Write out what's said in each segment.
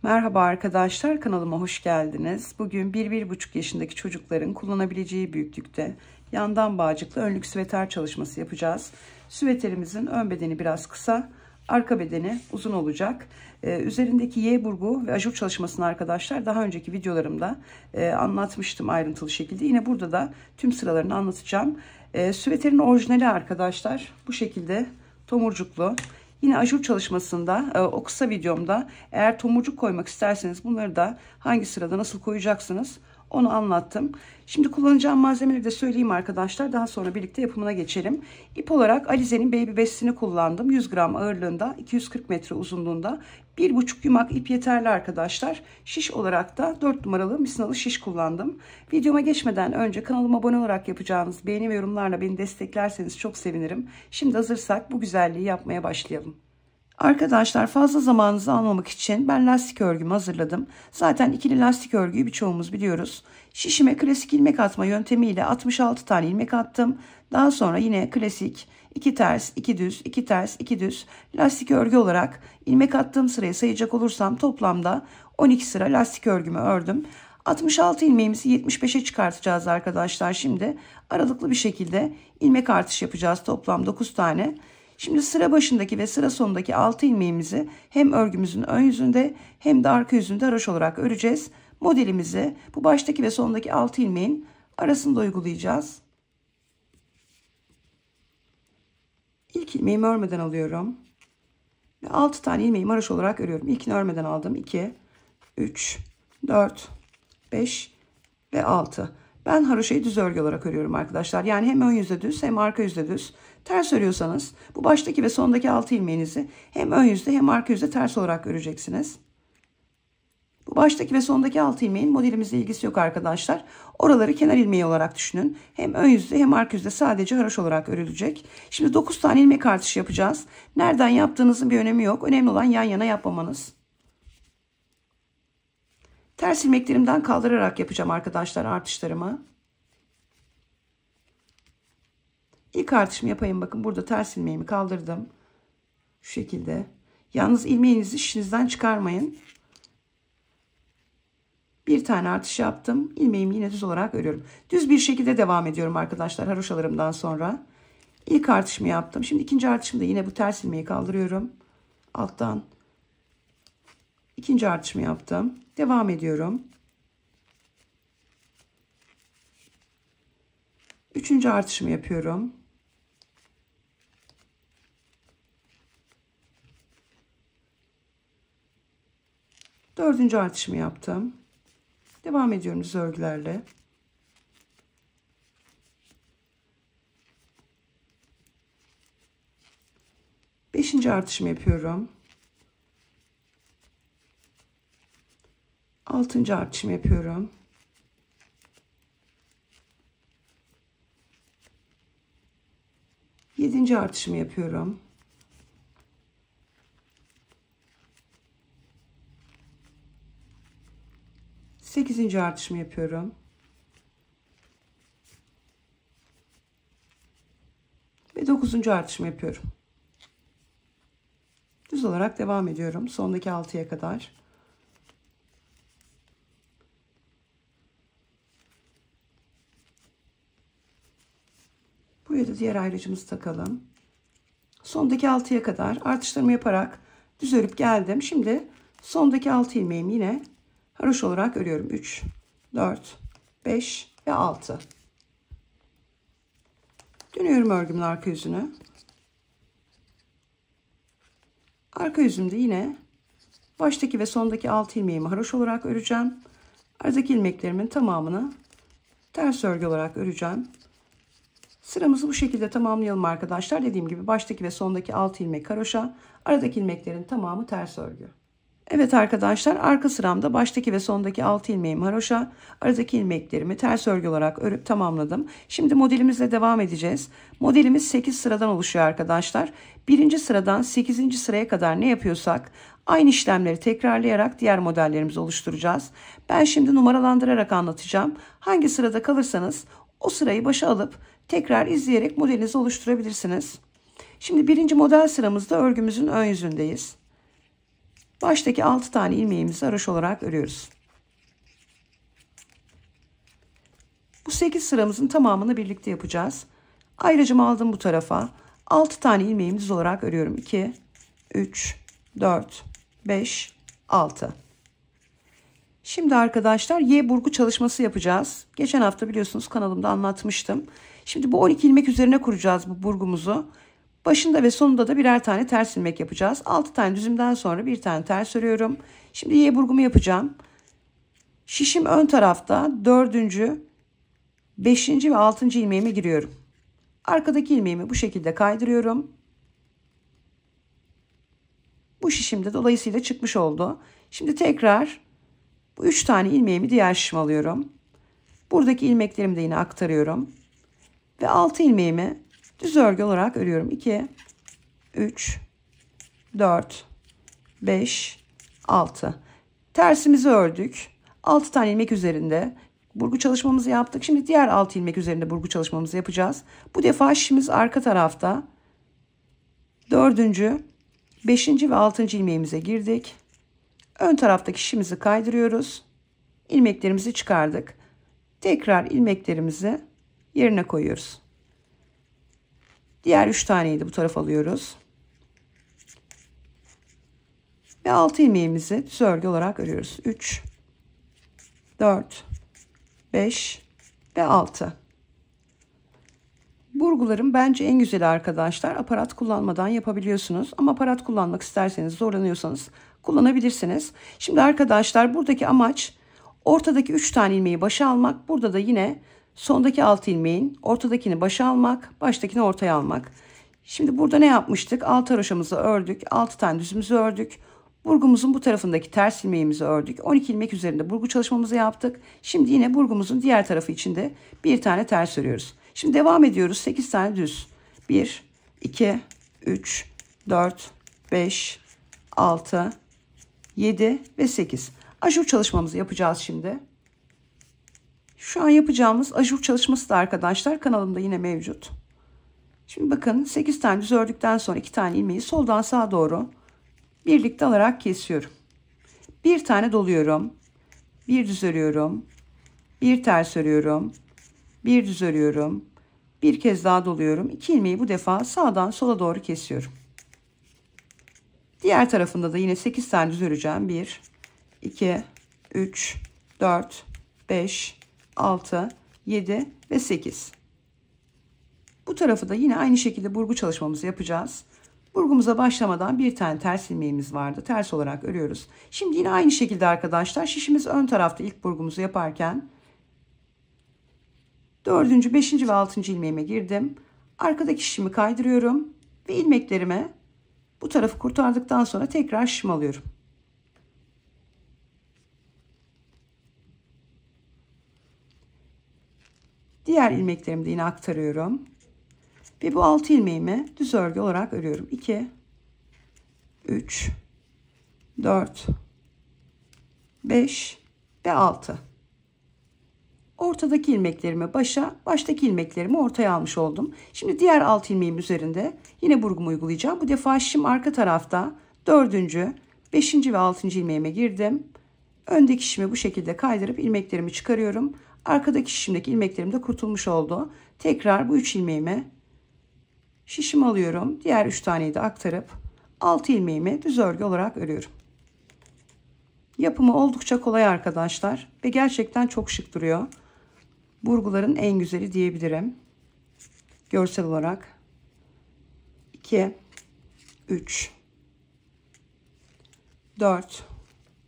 Merhaba arkadaşlar, kanalıma hoş geldiniz. Bugün 1-1,5 yaşındaki çocukların kullanabileceği büyüklükte yandan bağcıklı önlük süveter çalışması yapacağız. Süveterimizin ön bedeni biraz kısa, arka bedeni uzun olacak. Üzerindeki Y burgu ve ajur çalışmasını arkadaşlar daha önceki videolarımda anlatmıştım ayrıntılı şekilde. Yine burada da tüm sıralarını anlatacağım. Süveterin orijinali arkadaşlar bu şekilde tomurcuklu. Yine ajur çalışmasında o kısa videomda eğer tomurcuk koymak isterseniz bunları da hangi sırada nasıl koyacaksınız onu anlattım. Şimdi kullanacağım malzemeleri de söyleyeyim arkadaşlar. Daha sonra birlikte yapımına geçelim. İp olarak Alize'nin Baby Best'ini kullandım. 100 gram ağırlığında, 240 metre uzunluğunda. 1,5 yumak ip yeterli arkadaşlar. Şiş olarak da 4 numaralı misinalı şiş kullandım. Videoma geçmeden önce kanalıma abone olarak yapacağınız beğeni ve yorumlarla beni desteklerseniz çok sevinirim. Şimdi hazırsak bu güzelliği yapmaya başlayalım. Arkadaşlar fazla zamanınızı almamak için ben lastik örgümü hazırladım. Zaten ikili lastik örgüyü birçoğumuz biliyoruz. Şişime klasik ilmek atma yöntemiyle 66 tane ilmek attım. Daha sonra yine klasik 2 ters 2 düz 2 ters 2 düz lastik örgü olarak ilmek attığım sırayı sayacak olursam toplamda 12 sıra lastik örgümü ördüm. 66 ilmeğimizi 75'e çıkartacağız arkadaşlar. Şimdi aralıklı bir şekilde ilmek artış yapacağız, toplam 9 tane. Şimdi sıra başındaki ve sıra sonundaki 6 ilmeğimizi hem örgümüzün ön yüzünde hem de arka yüzünde haroşa olarak öreceğiz. Modelimizi bu baştaki ve sondaki 6 ilmeğin arasında uygulayacağız. İlk ilmeğimi örmeden alıyorum. Ve 6 tane ilmeğimi haroşa olarak örüyorum. İlkini örmeden aldım. 2, 3, 4, 5 ve 6. Ben haroşayı düz örgü olarak örüyorum arkadaşlar. Yani hem ön yüzde düz hem arka yüzde düz. Ters örüyorsanız bu baştaki ve sondaki 6 ilmeğinizi hem ön yüzde hem arka yüzde ters olarak öreceksiniz. Bu baştaki ve sondaki 6 ilmeğin modelimizle ilgisi yok arkadaşlar. Oraları kenar ilmeği olarak düşünün. Hem ön yüzde hem arka yüzde sadece haroşa olarak örülecek. Şimdi 9 tane ilmek artışı yapacağız. Nereden yaptığınızın bir önemi yok. Önemli olan yan yana yapmamanız. Ters ilmeklerimden kaldırarak yapacağım arkadaşlar artışlarımı. İlk artışımı yapayım. Bakın burada ters ilmeğimi kaldırdım. Şu şekilde. Yalnız ilmeğinizi şişinizden çıkarmayın. Bir tane artış yaptım. İlmeğimi yine düz olarak örüyorum. Düz bir şekilde devam ediyorum arkadaşlar haroşalarımdan sonra. İlk artışımı yaptım. Şimdi ikinci artışımda yine bu ters ilmeği kaldırıyorum. Alttan. İkinci artışımı yaptım. Devam ediyorum. Üçüncü artışımı yapıyorum. Dördüncü artışımı yaptım. Devam ediyorum düz örgülerle. Beşinci artışımı yapıyorum. Altıncı artışımı yapıyorum. Yedinci artışımı yapıyorum. Sekizinci artışımı yapıyorum. Ve 9. artışımı yapıyorum. Düz olarak devam ediyorum. Sondaki 6'ya kadar. Buraya da diğer ayrıcımızı takalım. Sondaki 6'ya kadar artışlarımı yaparak düz örüp geldim. Şimdi sondaki 6 ilmeğimi yine haroşa olarak örüyorum. 3, 4, 5 ve 6. Dönüyorum örgümün arka yüzünü. Arka yüzümde yine baştaki ve sondaki 6 ilmeğimi haroşa olarak öreceğim. Aradaki ilmeklerimin tamamını ters örgü olarak öreceğim. Sıramızı bu şekilde tamamlayalım arkadaşlar. Dediğim gibi baştaki ve sondaki 6 ilmek haroşa, aradaki ilmeklerin tamamı ters örgü. Evet arkadaşlar, arka sıramda baştaki ve sondaki 6 ilmeğim haroşa, aradaki ilmeklerimi ters örgü olarak örüp tamamladım. Şimdi modelimizle devam edeceğiz. Modelimiz 8 sıradan oluşuyor arkadaşlar. Birinci sıradan 8. sıraya kadar ne yapıyorsak aynı işlemleri tekrarlayarak diğer modellerimizi oluşturacağız. Ben şimdi numaralandırarak anlatacağım. Hangi sırada kalırsanız o sırayı başa alıp tekrar izleyerek modelinizi oluşturabilirsiniz. Şimdi birinci model sıramızda örgümüzün ön yüzündeyiz. Baştaki 6 tane ilmeğimizi haroşa olarak örüyoruz. Bu 8 sıramızın tamamını birlikte yapacağız. Ayrıcımı aldım bu tarafa. 6 tane ilmeğimiz olarak örüyorum. 2, 3, 4, 5, 6. Şimdi arkadaşlar Y burgu çalışması yapacağız. Geçen hafta biliyorsunuz kanalımda anlatmıştım. Şimdi bu 12 ilmek üzerine kuracağız bu burgumuzu. Başında ve sonunda da birer tane ters ilmek yapacağız. 6 tane düzümden sonra bir tane ters örüyorum. Şimdi Y burgumu yapacağım. Şişim ön tarafta 4. 5. ve 6. ilmeğime giriyorum. Arkadaki ilmeğimi bu şekilde kaydırıyorum. Bu şişim de dolayısıyla çıkmış oldu. Şimdi tekrar bu 3 tane ilmeğimi diğer şişime alıyorum. Buradaki ilmeklerimi de yine aktarıyorum. Ve 6 ilmeğimi düz örgü olarak örüyorum. 2, 3, 4, 5, 6. Tersimizi ördük. 6 tane ilmek üzerinde burgu çalışmamızı yaptık. Şimdi diğer 6 ilmek üzerinde burgu çalışmamızı yapacağız. Bu defa şişimiz arka tarafta. 4. 5. ve 6. ilmeğimize girdik. Ön taraftaki şişimizi kaydırıyoruz. İlmeklerimizi çıkardık. Tekrar ilmeklerimizi yerine koyuyoruz. Diğer 3 taneyi de bu tarafa alıyoruz. Ve 6 ilmeğimizi düz örgü olarak örüyoruz. 3, 4, 5 ve 6. Burguların bence en güzeli arkadaşlar aparat kullanmadan yapabiliyorsunuz. Ama aparat kullanmak isterseniz, zorlanıyorsanız kullanabilirsiniz. Şimdi arkadaşlar buradaki amaç ortadaki 3 tane ilmeği başa almak. Burada da yine sondaki 6 ilmeğin ortadakini başa almak, baştakini ortaya almak. Şimdi burada ne yapmıştık? 6 haroşamızı ördük. 6 tane düzümüzü ördük. Burgumuzun bu tarafındaki ters ilmeğimizi ördük. 12 ilmek üzerinde burgu çalışmamızı yaptık. Şimdi yine burgumuzun diğer tarafı içinde bir tane ters örüyoruz. Şimdi devam ediyoruz. 8 tane düz. 1, 2, 3, 4, 5, 6, 7 ve 8. Ajur çalışmamızı yapacağız şimdi. Şu an yapacağımız ajur çalışması da arkadaşlar kanalımda yine mevcut. Şimdi bakın 8 tane düz ördükten sonra 2 tane ilmeği soldan sağa doğru birlikte alarak kesiyorum. Bir tane doluyorum. Bir düz örüyorum. Bir ters örüyorum. Bir düz örüyorum. Bir kez daha doluyorum. 2 ilmeği bu defa sağdan sola doğru kesiyorum. Diğer tarafında da yine 8 tane düz öreceğim. 1, 2, 3, 4, 5, 6, 7 ve 8. Bu tarafı da yine aynı şekilde burgu çalışmamızı yapacağız. Burgumuza başlamadan bir tane ters ilmeğimiz vardı. Ters olarak örüyoruz. Şimdi yine aynı şekilde arkadaşlar şişimiz ön tarafta ilk burgumuzu yaparken 4. 5. ve 6. ilmeğime girdim. Arkadaki şişimi kaydırıyorum ve ilmeklerime bu tarafı kurtardıktan sonra tekrar şişim alıyorum. Diğer ilmeklerimi de yine aktarıyorum. Ve bu 6 ilmeğimi düz örgü olarak örüyorum. 2, 3, 4, 5 ve 6. Ortadaki ilmeklerimi baştaki ilmeklerimi ortaya almış oldum. Şimdi diğer 6 ilmeğim üzerinde yine burgumu uygulayacağım. Bu defa şişim arka tarafta 4. 5. ve 6. ilmeğime girdim. Öndeki şişimi bu şekilde kaydırıp ilmeklerimi çıkarıyorum. Arkadaki şişimdeki ilmeklerim de kurtulmuş oldu. Tekrar bu 3 ilmeğimi şişimi alıyorum. Diğer 3 taneyi de aktarıp 6 ilmeğimi düz örgü olarak örüyorum. Yapımı oldukça kolay arkadaşlar ve gerçekten çok şık duruyor. Burguların en güzeli diyebilirim. Görsel olarak 2, 3, 4,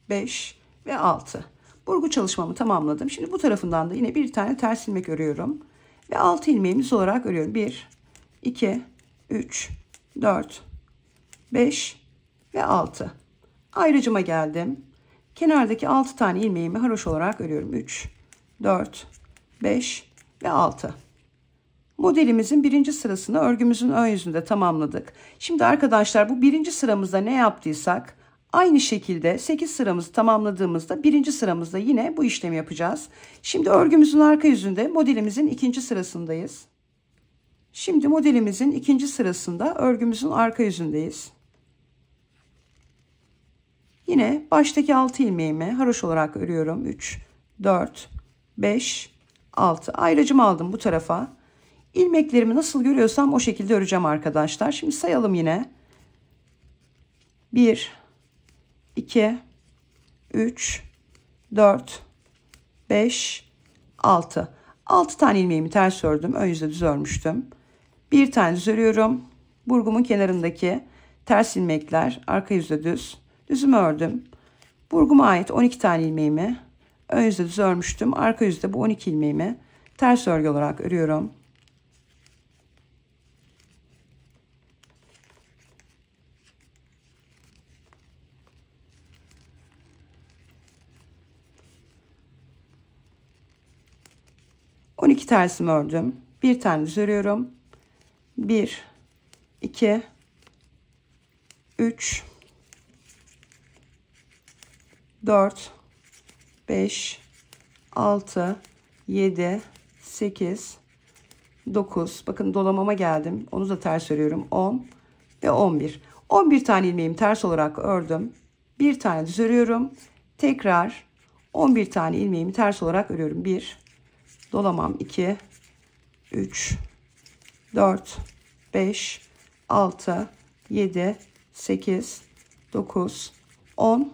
5 ve 6. Burgu çalışmamı tamamladım. Şimdi bu tarafından da yine bir tane ters ilmek örüyorum. Ve 6 ilmeğimi düz olarak örüyorum. 1, 2, 3, 4, 5 ve 6. Ayrıcıma geldim. Kenardaki 6 tane ilmeğimi haroşa olarak örüyorum. 3, 4, 5 ve 6. Modelimizin birinci sırasını örgümüzün ön yüzünde tamamladık. Şimdi arkadaşlar bu birinci sıramızda ne yaptıysak aynı şekilde 8 sıramızı tamamladığımızda birinci sıramızda yine bu işlemi yapacağız. Şimdi örgümüzün arka yüzünde modelimizin ikinci sırasındayız. Şimdi modelimizin ikinci sırasında örgümüzün arka yüzündeyiz. Yine baştaki 6 ilmeğimi haroş olarak örüyorum. 3, 4, 5, 6. Ayracımı aldım bu tarafa. İlmeklerimi nasıl görüyorsam o şekilde öreceğim arkadaşlar. Şimdi sayalım yine. 1, 2, 3, 4, 5, 6. 6 tane ilmeğimi ters ördüm. Ön yüzde düz örmüştüm. Bir tane düz örüyorum. Burgumun kenarındaki ters ilmekler arka yüzde düz. Düzümü ördüm. Burguma ait 12 tane ilmeğimi ön yüzde düz örmüştüm. Arka yüzde bu 12 ilmeğimi ters örgü olarak örüyorum. Tersimi ördüm. Bir tane düz örüyorum. 1, 2, 3, 4, 5, 6, 7, 8, 9. Bakın dolamama geldim. Onu da ters örüyorum. 10 ve 11. 11 tane ilmeğimi ters olarak ördüm. Bir tane düz örüyorum. Tekrar 11 tane ilmeğimi ters olarak örüyorum. 1, dolamam 2, 3, 4, 5, 6, 7, 8, 9, 10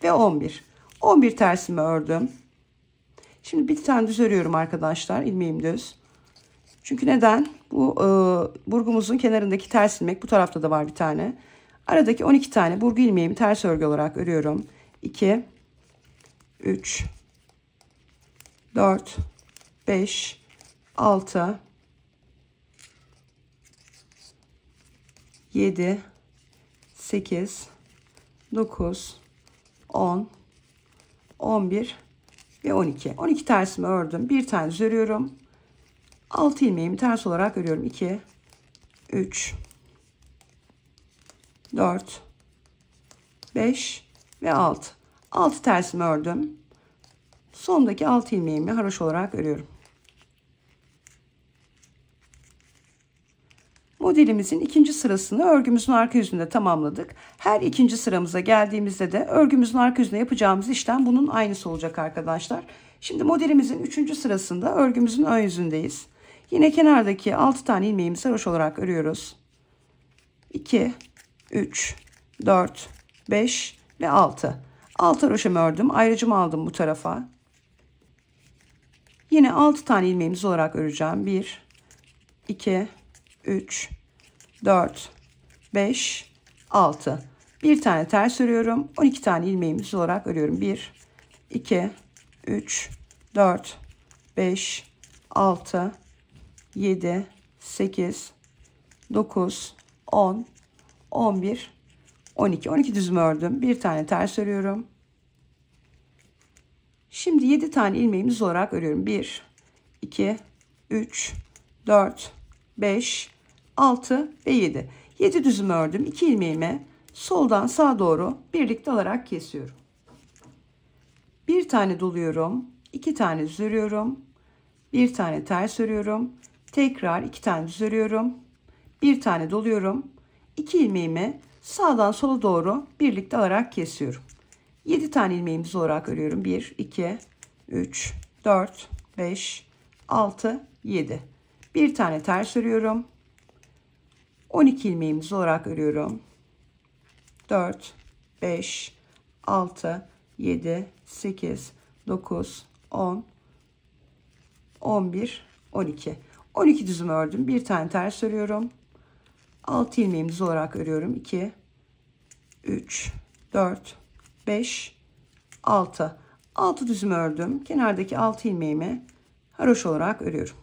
ve 11. 11 tersimi ördüm. Şimdi bir tane düz örüyorum arkadaşlar. İlmeğim düz. Çünkü neden? Bu burgumuzun kenarındaki ters ilmek bu tarafta da var bir tane. Aradaki 12 tane burgu ilmeğimi ters örgü olarak örüyorum. 2, 3, 4, 5, 6, 7, 8, 9, 10, 11 ve 12. 12 tersimi ördüm. Bir tane düz örüyorum. 6 ilmeğimi ters olarak örüyorum. 2, 3, 4, 5 ve 6. 6 tersimi ördüm. Sondaki 6 ilmeğimi haroş olarak örüyorum. Modelimizin ikinci sırasını örgümüzün arka yüzünde tamamladık. Her ikinci sıramıza geldiğimizde de örgümüzün arka yüzünde yapacağımız işlem bunun aynısı olacak arkadaşlar. Şimdi modelimizin üçüncü sırasında örgümüzün ön yüzündeyiz. Yine kenardaki 6 tane ilmeğimizi haroş olarak örüyoruz. 2, 3, 4, 5 ve 6. 6 haroşamı ördüm. Ayrıcımı aldım bu tarafa. Yine 6 tane ilmeğimiz olarak öreceğim. 1, 2, 3, 4, 5, 6. Bir tane ters örüyorum. 12 tane ilmeğimiz olarak örüyorum. 1, 2, 3, 4, 5, 6, 7, 8, 9, 10, 11, 12. 12 düzümü ördüm. Bir tane ters örüyorum. Şimdi 7 tane ilmeğimiz olarak örüyorum. 1, 2, 3, 4, 5, 6 ve 7. 7 düzümü ördüm. 2 ilmeğimi soldan sağa doğru birlikte alarak kesiyorum. Bir tane doluyorum. 2 tane düz örüyorum. Bir tane ters örüyorum. Tekrar 2 tane düz örüyorum. Bir tane doluyorum. 2 ilmeğimi sağdan sola doğru birlikte alarak kesiyorum. 7 tane ilmeğimiz olarak örüyorum. 1, 2, 3, 4, 5, 6, 7. Bir tane ters örüyorum. 12 ilmeğimiz olarak örüyorum. 4, 5, 6, 7, 8, 9, 10, 11, 12. 12 düzümü ördüm. Bir tane ters örüyorum. 6 ilmeğimiz olarak örüyorum. 2, 3, 4, 5, 6. 6 düzümü ördüm. Kenardaki 6 ilmeğimi haroş olarak örüyorum.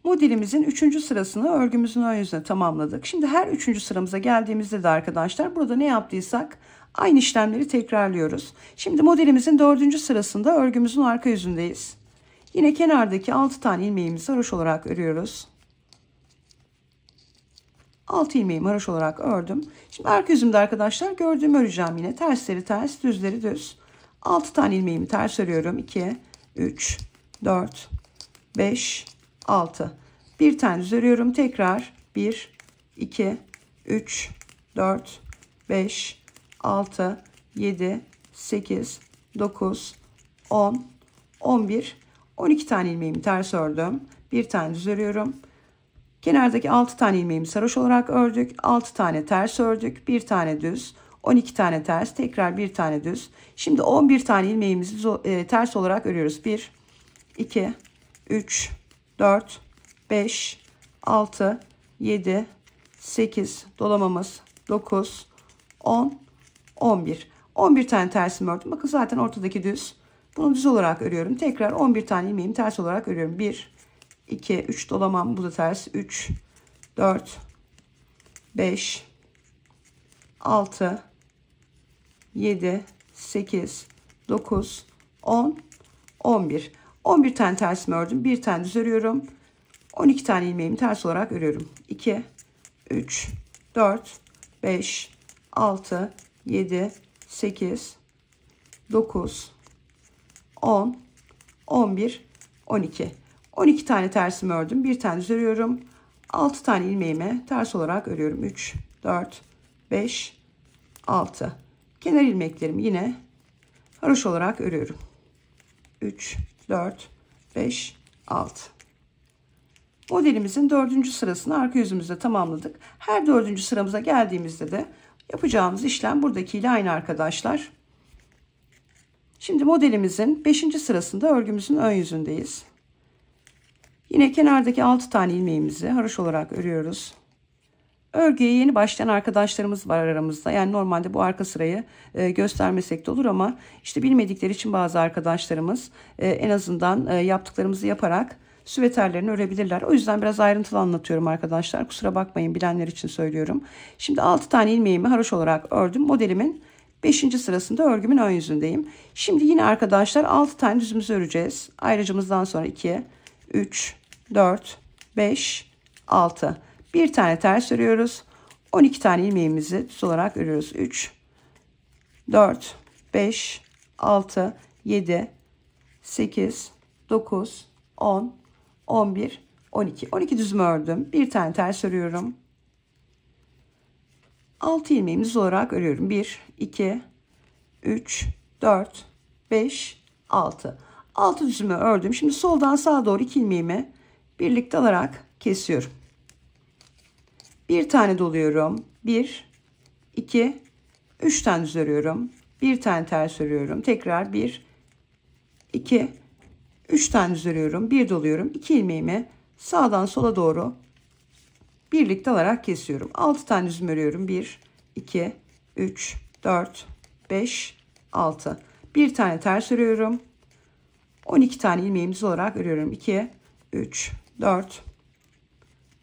Modelimizin 3. sırasını örgümüzün ön yüzüne tamamladık. Şimdi her 3. sıramıza geldiğimizde de arkadaşlar burada ne yaptıysak aynı işlemleri tekrarlıyoruz. Şimdi modelimizin 4. sırasında örgümüzün arka yüzündeyiz. Yine kenardaki 6 tane ilmeğimizi haroş olarak örüyoruz. 6 ilmeğimi haroş olarak ördüm. Şimdi arka yüzümde arkadaşlar gördüğümü öreceğim yine. Tersleri ters, düzleri düz. 6 tane ilmeğimi ters örüyorum. 2, 3, 4, 5, 6. Bir tane düz örüyorum. Tekrar 1, 2, 3, 4, 5, 6, 7, 8, 9, 10, 11, 12 tane ilmeğimi ters ördüm. Bir tane düz örüyorum. Kenardaki 6 tane ilmeğimi sarhoş olarak ördük. 6 tane ters ördük. Bir tane düz. 12 tane ters. Tekrar bir tane düz. Şimdi 11 tane ilmeğimizi ters olarak örüyoruz. 1, 2, 3, 4, 5, 6, 7, 8, dolamamız 9, 10, 11. 11 tane tersimi ördüm. Bakın zaten ortadaki düz. Bunu düz olarak örüyorum. Tekrar 11 tane ilmeğimi ters olarak örüyorum. 1, 2, 3 dolamam. Bu da ters. 3, 4, 5, 6, 7, 8, 9, 10, 11. 11 tane tersimi ördüm. Bir tane düz örüyorum. 12 tane ilmeğimi ters olarak örüyorum. 2, 3, 4, 5, 6, 7, 8, 9, 10, 11, 12. 12 tane tersimi ördüm. Bir tane düz örüyorum. 6 tane ilmeğimi ters olarak örüyorum. 3, 4, 5, 6. Kenar ilmeklerimi yine haroşa olarak örüyorum. 3, 4, 5, 6. Modelimizin 4. sırasını arka yüzümüzde tamamladık. Her 4. sıramıza geldiğimizde de yapacağımız işlem buradakiyle aynı arkadaşlar. Şimdi modelimizin 5. sırasında örgümüzün ön yüzündeyiz. Yine kenardaki 6 tane ilmeğimizi haroşa olarak örüyoruz. Örgüye yeni başlayan arkadaşlarımız var aramızda. Yani normalde bu arka sırayı göstermesek de olur ama işte bilmedikleri için bazı arkadaşlarımız en azından yaptıklarımızı yaparak süveterlerini örebilirler. O yüzden biraz ayrıntılı anlatıyorum arkadaşlar. Kusura bakmayın, bilenler için söylüyorum. Şimdi 6 tane ilmeğimi haroşa olarak ördüm. Modelimin 5. sırasında örgümün ön yüzündeyim. Şimdi yine arkadaşlar 6 tane düzümüzü öreceğiz. Ayrıcımızdan sonra 2, 3, 4, 5, 6. Bir tane ters örüyoruz. 12 tane ilmeğimizi düz olarak örüyoruz. 3, 4, 5, 6, 7, 8, 9, 10, 11, 12. 12 düzümü ördüm. Bir tane ters örüyorum. 6 ilmeğimi düz olarak örüyorum. 1, 2, 3, 4, 5, 6. 6 düzümü ördüm. Şimdi soldan sağa doğru 2 ilmeğimi birlikte alarak kesiyorum. Bir tane doluyorum. 1, 2, 3 tane düz örüyorum. Bir tane ters örüyorum. Tekrar 1, 2, 3 tane düz örüyorum. Bir doluyorum. 2 ilmeğimi sağdan sola doğru birlikte alarak kesiyorum. 6 tane düzüm örüyorum. 1, 2, 3, 4, 5, 6. Bir tane ters örüyorum. 12 tane ilmeğimi düz olarak örüyorum. 2, 3, 4,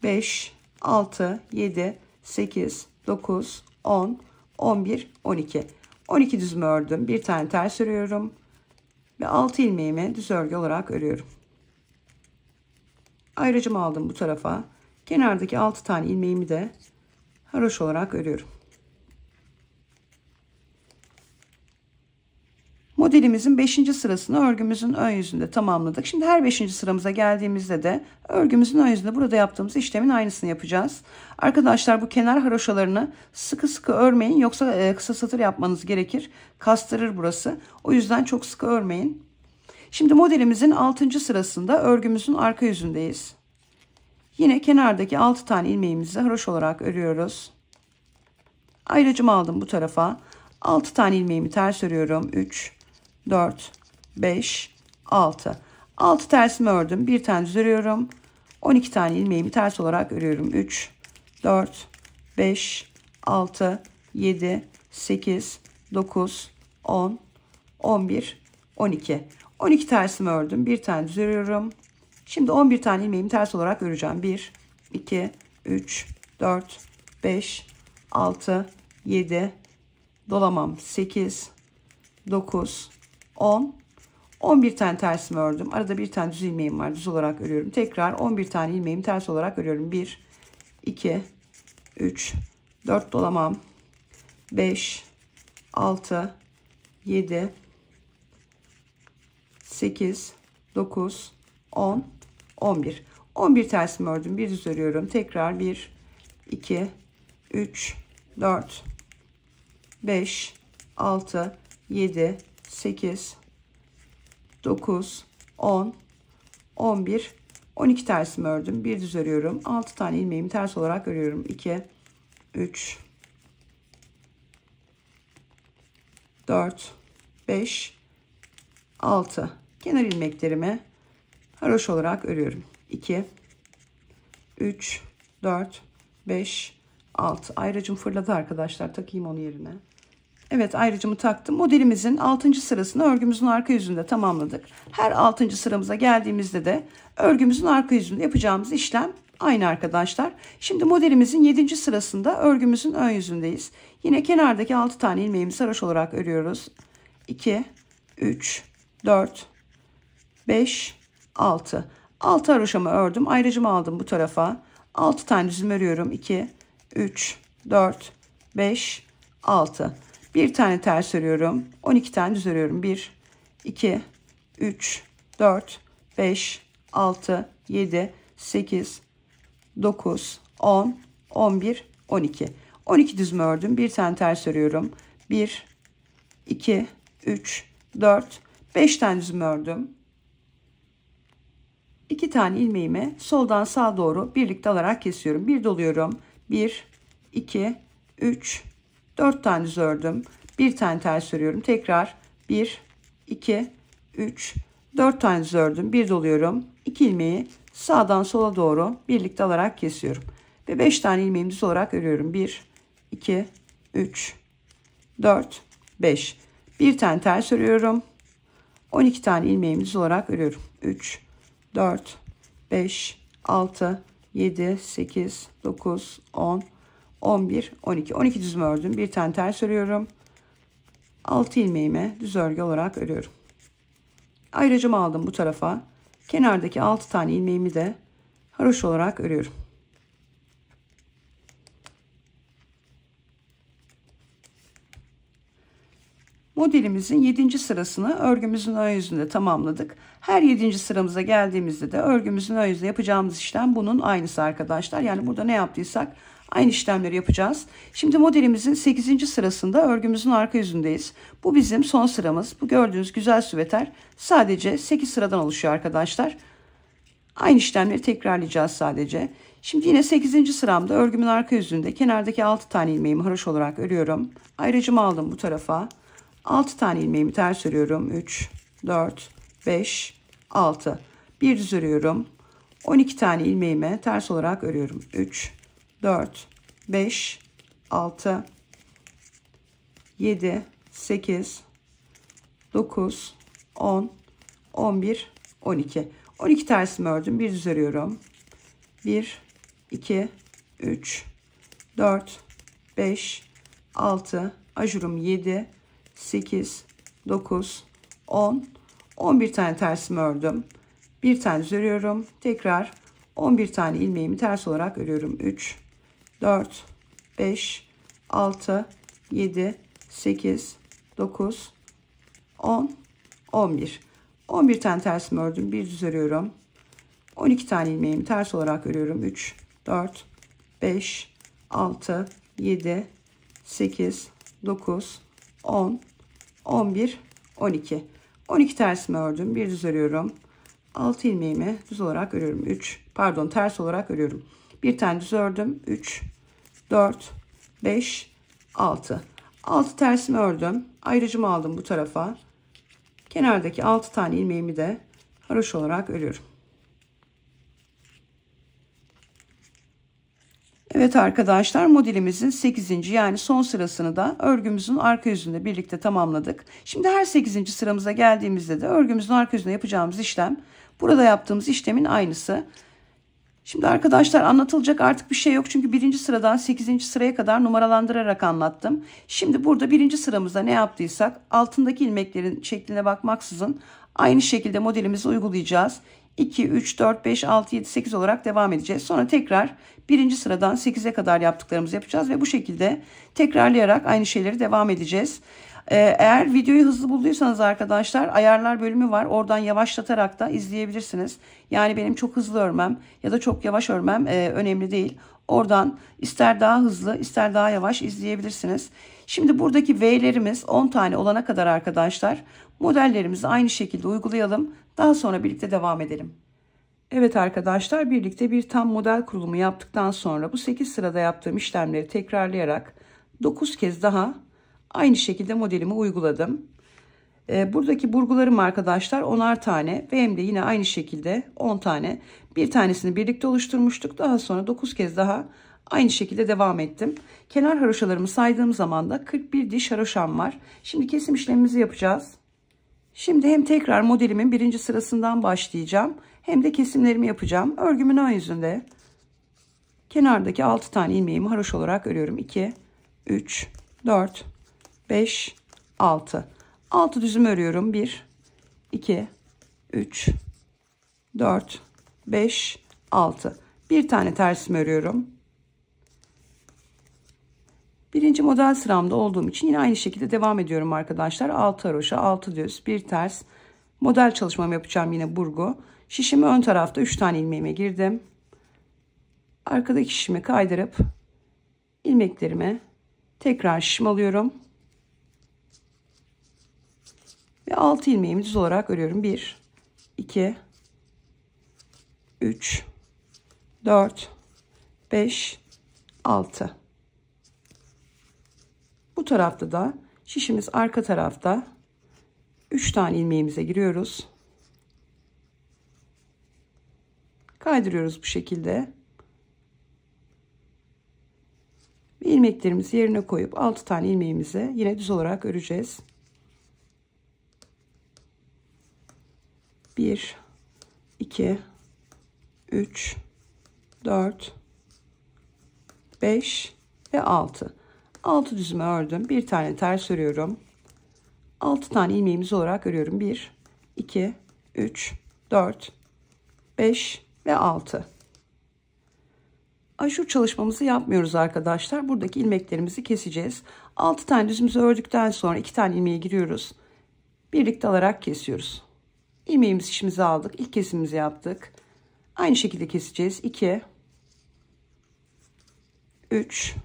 5, 6, 7, 8, 9, 10, 11, 12. 12 düzümü ördüm. Bir tane ters örüyorum. Ve 6 ilmeğimi düz örgü olarak örüyorum. Ayrıcımı aldım bu tarafa. Kenardaki 6 tane ilmeğimi de haroşa olarak örüyorum. Modelimizin 5. sırasını örgümüzün ön yüzünde tamamladık. Şimdi her 5. sıramıza geldiğimizde de örgümüzün ön yüzünde burada yaptığımız işlemin aynısını yapacağız. Arkadaşlar bu kenar haroşalarını sıkı sıkı örmeyin, yoksa kısa satır yapmanız gerekir. Kastırır burası. O yüzden çok sıkı örmeyin. Şimdi modelimizin 6. sırasında örgümüzün arka yüzündeyiz. Yine kenardaki 6 tane ilmeğimizi haroşa olarak örüyoruz. Ayrıcımı aldım bu tarafa. 6 tane ilmeğimi ters örüyorum. 3, 4, 5, 6. 6 tersimi ördüm. Bir tane düz örüyorum. 12 tane ilmeğimi ters olarak örüyorum. 3, 4, 5, 6, 7, 8, 9, 10, 11, 12. 12 tersimi ördüm. Bir tane düz örüyorum. Şimdi 11 tane ilmeğimi ters olarak öreceğim. 1, 2, 3, 4, 5, 6, 7, dolamam 8, 9, 10, 11 tane tersimi ördüm. Arada bir tane düz ilmeğim var. Düz olarak örüyorum. Tekrar 11 tane ilmeğimi ters olarak örüyorum. 1, 2, 3, 4 dolamam. 5, 6, 7, 8, 9, 10, 11. 11 tersimi ördüm. Bir düz örüyorum. Tekrar 1, 2, 3, 4, 5, 6, 7, 8, 9, 10, 11, 12 tersimi ördüm. Bir düz örüyorum. 6 tane ilmeğimi ters olarak örüyorum. 2, 3, 4, 5, 6. Kenar ilmeklerimi haroş olarak örüyorum. 2, 3, 4, 5, 6. Ayracım fırladı arkadaşlar. Takayım onu yerine. Evet, ayrıcımı taktım. Modelimizin 6. sırasını örgümüzün arka yüzünde tamamladık. Her 6. sıramıza geldiğimizde de örgümüzün arka yüzünde yapacağımız işlem aynı arkadaşlar. Şimdi modelimizin 7. sırasında örgümüzün ön yüzündeyiz. Yine kenardaki 6 tane ilmeğimizi haroş olarak örüyoruz. 2, 3, 4, 5, 6. 6 haroşamı ördüm. Ayrıcımı aldım bu tarafa. 6 tane düzüm örüyorum. 2, 3, 4, 5, 6. Bir tane ters örüyorum. 12 tane düz örüyorum. 1, 2, 3, 4, 5, 6, 7, 8, 9, 10, 11, 12. 12 düzümü ördüm. Bir tane ters örüyorum. 1, 2, 3, 4, 5 tane düzümü ördüm. 2 tane ilmeğimi soldan sağa doğru birlikte alarak kesiyorum. Bir doluyorum. 1, 2, 3, 4 tane düz ördüm. Bir tane ters örüyorum. Tekrar 1, 2, 3, 4 tane düz ördüm. Bir doluyorum. 2 ilmeği sağdan sola doğru birlikte alarak kesiyorum. Ve 5 tane ilmeğimi düz olarak örüyorum. 1, 2, 3, 4, 5. Bir tane ters örüyorum. 12 tane ilmeğimi düz olarak örüyorum. 3, 4, 5, 6, 7, 8, 9, 10, 11, 12. 12 düzümü ördüm. Bir tane ters örüyorum. 6 ilmeğimi düz örgü olarak örüyorum. Ayrıcımı aldım bu tarafa. Kenardaki 6 tane ilmeğimi de haroş olarak örüyorum. Modelimizin 7. sırasını örgümüzün ön yüzünde tamamladık. Her 7. sıramıza geldiğimizde de örgümüzün ön yüzünde yapacağımız işlem bunun aynısı arkadaşlar. Yani burada ne yaptıysak aynı işlemleri yapacağız. Şimdi modelimizin 8. sırasında örgümüzün arka yüzündeyiz. Bu bizim son sıramız. Bu gördüğünüz güzel süveter sadece 8 sıradan oluşuyor arkadaşlar. Aynı işlemleri tekrarlayacağız sadece. Şimdi yine 8. sıramda örgümün arka yüzünde kenardaki 6 tane ilmeğimi haroş olarak örüyorum. Ayrıcımı aldım bu tarafa. 6 tane ilmeğimi ters örüyorum. 3, 4, 5, 6. Bir düz örüyorum. 12 tane ilmeğimi ters olarak örüyorum. 3, 4, 5, 6, 7, 8, 9, 10, 11, 12. 12 tersimi ördüm. Bir düz örüyorum. 1, 2, 3, 4, 5, 6, ajurum 7, 8, 9, 10, 11 tane tersimi ördüm. Bir tane düz örüyorum. Tekrar 11 tane ilmeğimi ters olarak örüyorum. 3, 4, 5, 6, 7, 8, 9, 10, 11. 11 tane tersimi ördüm. Bir düz örüyorum. 12 tane ilmeğimi ters olarak örüyorum. 3, 4, 5, 6, 7, 8, 9, 10, 11, 12. 12 tersimi ördüm. Bir düz örüyorum. 6 ilmeğimi düz olarak örüyorum. Ters olarak örüyorum. Bir tane düz ördüm. 3, 4, 5, 6. 6 tersimi ördüm. Ayrıcımı aldım bu tarafa. Kenardaki 6 tane ilmeğimi de haroş olarak örüyorum. Evet arkadaşlar, modelimizin 8. yani son sırasını da örgümüzün arka yüzünde birlikte tamamladık. Şimdi her 8. sıramıza geldiğimizde de örgümüzün arka yüzünde yapacağımız işlem burada yaptığımız işlemin aynısı. Şimdi arkadaşlar anlatılacak artık bir şey yok. Çünkü 1. sıradan 8. sıraya kadar numaralandırarak anlattım. Şimdi burada 1. sıramızda ne yaptıysak altındaki ilmeklerin şekline bakmaksızın aynı şekilde modelimizi uygulayacağız. 2, 3, 4, 5, 6, 7, 8 olarak devam edeceğiz. Sonra tekrar 1. sıradan 8'e kadar yaptıklarımızı yapacağız. Ve bu şekilde tekrarlayarak aynı şeyleri devam edeceğiz. Eğer videoyu hızlı bulduysanız arkadaşlar ayarlar bölümü var. Oradan yavaşlatarak da izleyebilirsiniz. Yani benim çok hızlı örmem ya da çok yavaş örmem önemli değil. Oradan ister daha hızlı ister daha yavaş izleyebilirsiniz. Şimdi buradaki V'lerimiz 10 tane olana kadar arkadaşlar modellerimizi aynı şekilde uygulayalım. Daha sonra birlikte devam edelim. Evet arkadaşlar, birlikte bir tam model kurulumu yaptıktan sonra bu 8 sırada yaptığım işlemleri tekrarlayarak 9 kez daha aynı şekilde modelimi uyguladım. Buradaki burgularım arkadaşlar 10'ar tane ve hem de yine aynı şekilde 10 tane. Bir tanesini birlikte oluşturmuştuk. Daha sonra 9 kez daha aynı şekilde devam ettim. Kenar haroşalarımı saydığım zaman da 41 diş haroşam var. Şimdi kesim işlemimizi yapacağız. Şimdi hem tekrar modelimin birinci sırasından başlayacağım, hem de kesimlerimi yapacağım. Örgümün ön yüzünde kenardaki 6 tane ilmeğimi haroşa olarak örüyorum. 2, 3, 4, 5, 6. 6 düzüm örüyorum. 1, 2, 3, 4, 5, 6. Bir tane tersimi örüyorum. Birinci model sıramda olduğum için yine aynı şekilde devam ediyorum arkadaşlar. 6 haroşa, 6 düz, bir ters. Model çalışmamı yapacağım yine burgu. Şişimi ön tarafta 3 tane ilmeğime girdim. Arkadaki şişimi kaydırıp ilmeklerime tekrar şişim alıyorum. Ve 6 ilmeğimi düz olarak örüyorum. 1, 2, 3, 4, 5, 6. Bu tarafta da şişimiz arka tarafta 3 tane ilmeğimize giriyoruz. Kaydırıyoruz bu şekilde. Ve ilmeklerimizi yerine koyup 6 tane ilmeğimizi yine düz olarak öreceğiz. 1, 2, 3, 4, 5 ve 6. 6 düzümü ördüm. Bir tane ters örüyorum. 6 tane ilmeğimiz olarak örüyorum. 1, 2, 3, 4, 5 ve 6. Aşur çalışmamızı yapmıyoruz arkadaşlar. Buradaki ilmeklerimizi keseceğiz. 6 tane düzümüzü ördükten sonra 2 tane ilmeği giriyoruz. Birlikte alarak kesiyoruz. İlmeğimizi şişimize aldık. İlk kesimimizi yaptık. Aynı şekilde keseceğiz. 2, 3,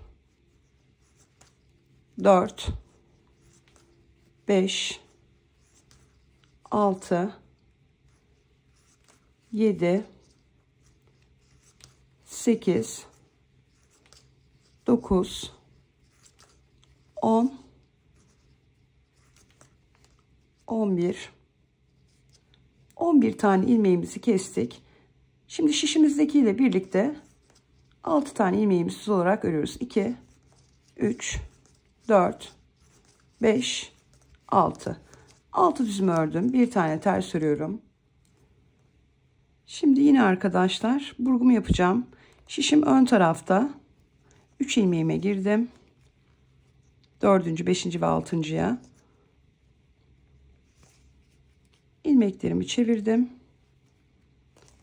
4, 5, 6, 7, 8, 9, 10, 11, 11 tane ilmeğimizi kestik. Şimdi şişimizdeki ile birlikte 6 tane ilmeğimizi düz olarak örüyoruz. 2, 3, 4, 5, 6. 6 düzümü ördüm. Bir tane ters örüyorum. Şimdi yine arkadaşlar burgumu yapacağım. Şişim ön tarafta. 3 ilmeğime girdim. 4. 5. ve 6.'ya. İlmeklerimi çevirdim.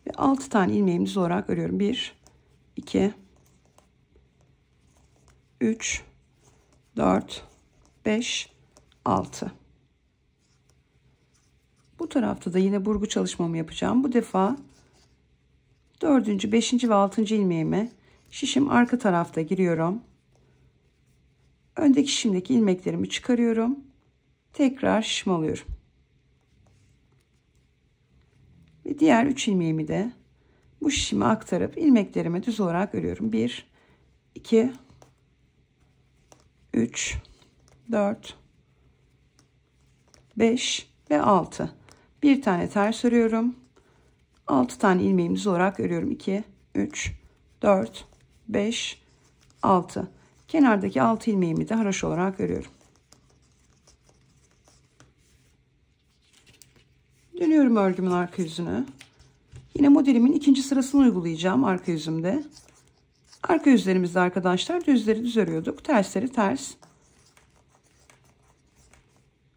Ve 6 tane ilmeğimi düz olarak örüyorum. 1, 2, 3, 4, 5, 6. Bu tarafta da yine burgu çalışmamı yapacağım. Bu defa 4. 5. ve 6. ilmeğime şişim arka tarafta giriyorum. Öndeki şişimdeki ilmeklerimi çıkarıyorum. Tekrar şişim alıyorum. Ve diğer 3 ilmeğimi de bu şişime aktarıp ilmeklerimi düz olarak örüyorum. 1, 2, 3, 4, 5 ve 6. Bir tane ters örüyorum. 6 tane ilmeğimi düz olarak örüyorum. 2, 3, 4, 5, 6. Kenardaki 6 ilmeğimi de haroşa olarak örüyorum. Dönüyorum örgümün arka yüzünü. Yine modelimin ikinci sırasını uygulayacağım arka yüzümde. Arka yüzlerimizde arkadaşlar düzleri düz örüyorduk. Tersleri ters.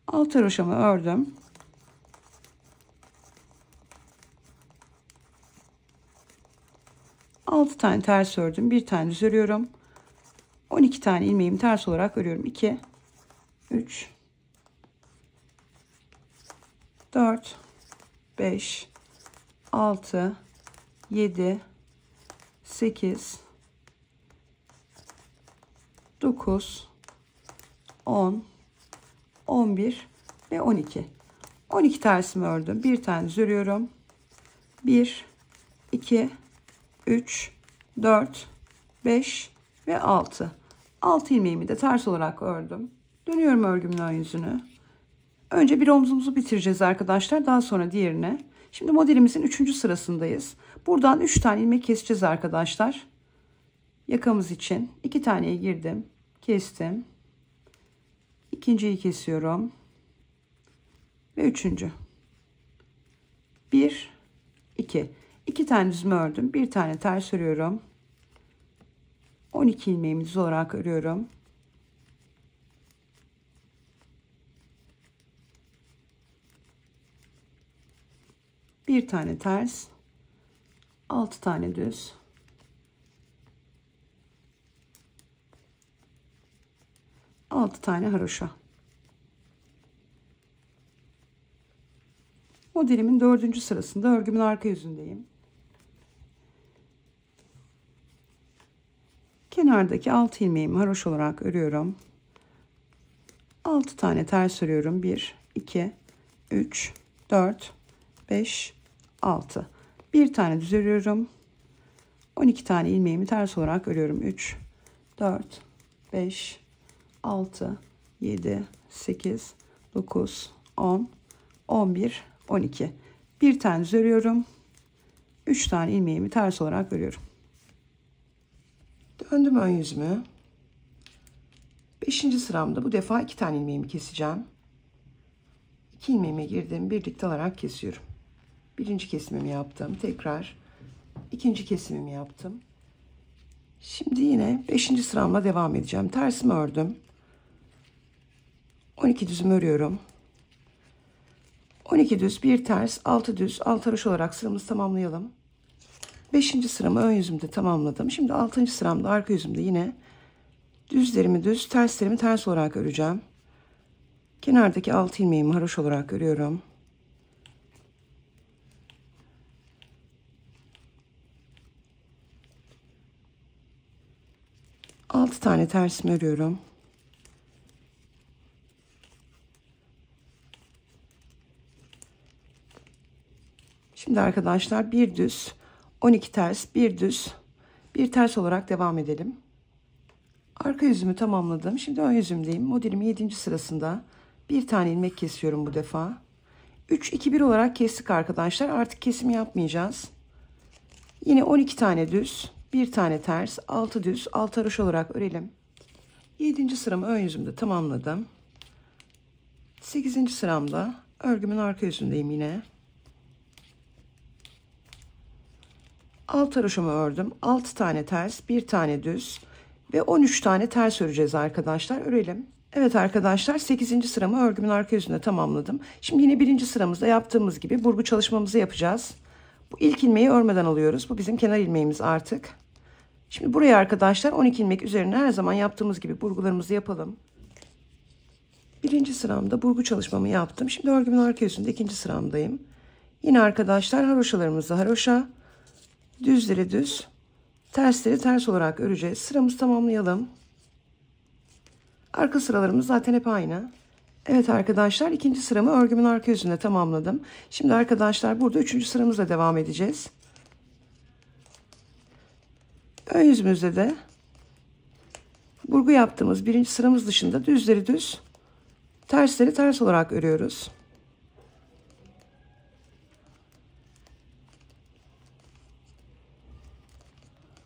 Alt haroşamı ördüm. Altı tane ters ördüm. Bir tane düz örüyorum. 12 tane ilmeğimi ters olarak örüyorum. 2, 3, 4, 5, 6, 7, 8, 9, 10, 11 ve 12. 12 tersimi ördüm. Bir tane düz örüyorum. 1, 2, 3, 4, 5 ve 6. 6 ilmeğimi de ters olarak ördüm. Dönüyorum örgümün ön yüzünü. Önce bir omzumuzu bitireceğiz arkadaşlar. Daha sonra diğerine. Şimdi modelimizin 3. sırasındayız. Buradan 3 tane ilmek keseceğiz arkadaşlar. Yakamız için 2 taneye girdim. Kestim. İkinciyi kesiyorum. Ve üçüncü. 1, 2. 2 tane düzme ördüm. Bir tane ters örüyorum. 12 ilmeğimi düz olarak örüyorum. Bir tane ters. 6 tane düz. 6 tane haroşa. Modelimin 4. sırasında örgümün arka yüzündeyim. Kenardaki 6 ilmeğimi haroşa olarak örüyorum. 6 tane ters örüyorum. 1, 2, 3, 4, 5, 6. Bir tane düz örüyorum. 12 tane ilmeğimi ters olarak örüyorum. 3, 4, 5, 6, 7, 8, 9, 10, 11, 12. Bir tane düz örüyorum. 3 tane ilmeğimi ters olarak örüyorum. Döndüm ön yüzümü. 5. sıramda bu defa 2 tane ilmeğimi keseceğim. 2 ilmeğime girdim. Birlikte alarak kesiyorum. Birinci kesimimi yaptım. Tekrar ikinci kesimimi yaptım. Şimdi yine 5. sıramla devam edeceğim. Tersimi ördüm. 12 düzümü örüyorum. 12 düz, bir ters, 6 düz, 6 haroşa olarak sıramızı tamamlayalım. 5. sıramı ön yüzümde tamamladım. Şimdi 6. sıramda arka yüzümde yine düzlerimi düz, terslerimi ters olarak öreceğim. Kenardaki 6 ilmeğimi haroşa olarak örüyorum. Altı tane tersimi örüyorum. Şimdi arkadaşlar bir düz, 12 ters, bir düz, bir ters olarak devam edelim. Arka yüzümü tamamladım. Şimdi ön yüzümdeyim. Modelimin 7. sırasında bir tane ilmek kesiyorum bu defa. 3 2 1 olarak kestik arkadaşlar. Artık kesim yapmayacağız. Yine 12 tane düz, bir tane ters, 6 düz, 6 haroşa olarak örelim. 7. sıramı ön yüzümde tamamladım. 8. sıramda örgümün arka yüzündeyim yine. 6 haroşamı ördüm. 6 tane ters, bir tane düz ve 13 tane ters öreceğiz arkadaşlar. Örelim. Evet arkadaşlar 8. sıramı örgümün arka yüzünde tamamladım. Şimdi yine 1. sıramızda yaptığımız gibi burgu çalışmamızı yapacağız. Bu ilk ilmeği örmeden alıyoruz. Bu bizim kenar ilmeğimiz artık. Şimdi buraya arkadaşlar 12 ilmek üzerine her zaman yaptığımız gibi burgularımızı yapalım. 1. sıramda burgu çalışmamı yaptım. Şimdi örgümün arka yüzünde 2. sıramdayım. Yine arkadaşlar haroşalarımızı haroşa, düzleri düz, tersleri ters olarak öreceğiz. Sıramızı tamamlayalım. Arka sıralarımız zaten hep aynı. Evet arkadaşlar 2. sıramı örgümün arka yüzünde tamamladım. Şimdi arkadaşlar burada 3. sıramızla devam edeceğiz. Ön yüzümüzde de burgu yaptığımız 1. sıramız dışında düzleri düz, tersleri ters olarak örüyoruz.